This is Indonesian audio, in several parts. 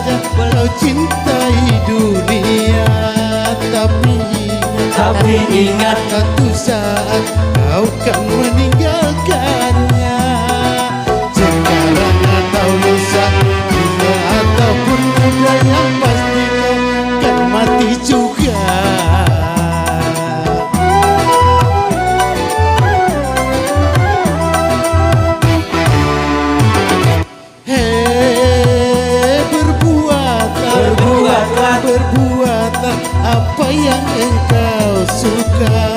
saja kau cintai dunia, tapi ingat satu saat kau kan meninggalkannya. Sekarang atau lusa, dunia ataupun muda, yang pasti kau kan mati juga. Berbuatlah apa yang engkau suka,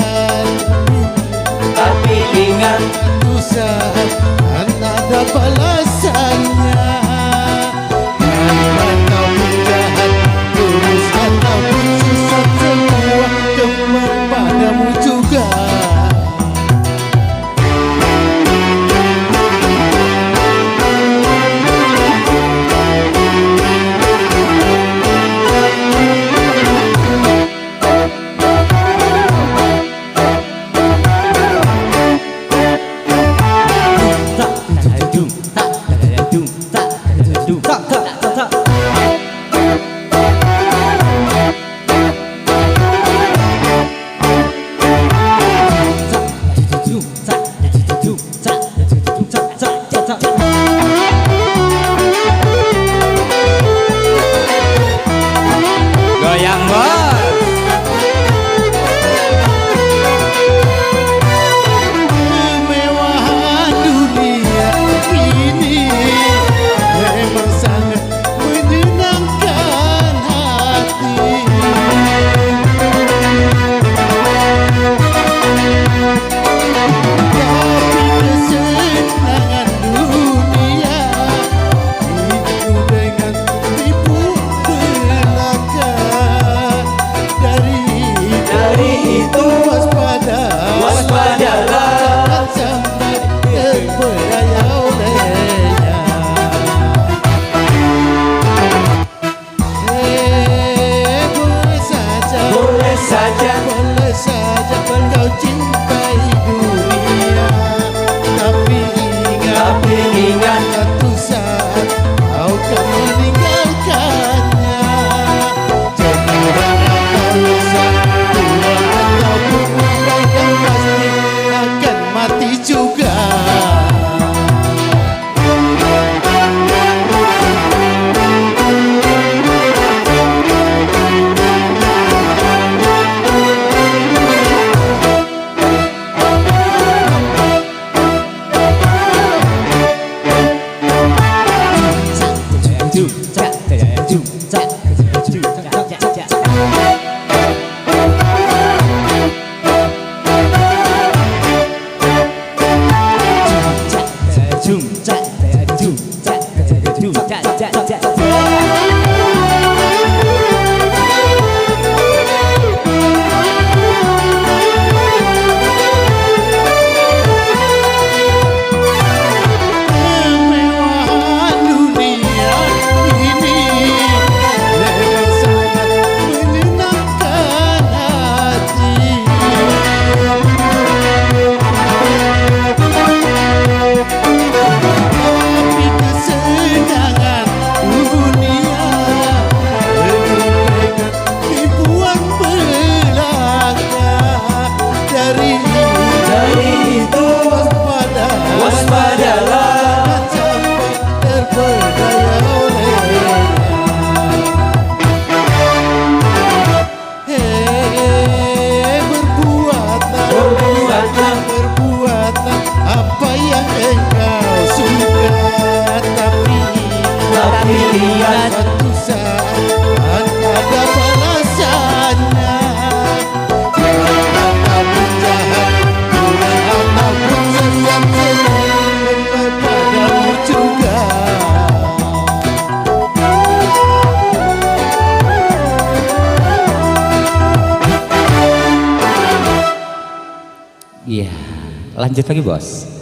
tapi ingat satu saat kan ada balasannya. Baik ataupun jahat, lurus ataupun sesat, semua kembali padamu juga. goyang bos. Kemewahan dunia ini memang sangat menyenangkan hati. Tapi kesenangan dunia itu dengan tipu belaka. Dari itu waspadalah, jangan sampai terpedaya olehnya. Boleh saja kau cintai dunia, tapi ingat satu saat kau kan meninggalkannya. Sekarang atau lusa, tua ataupun muda, yang pasti akan mati juga. Kemewahan dunia ini memang sangat menyenangkan hati. Tapi kesenangan dunia dengan tipuan belaka. Dari itu waspadalah, jangan sampai terpedaya olehnya. Berbuatlah apa yang engkau suka, tapi ingat satu saat kan ada balasannya. Baik ataupun jahat, lurus ataupun sesat, semua kembali padamu juga. Iya, lanjut lagi bos.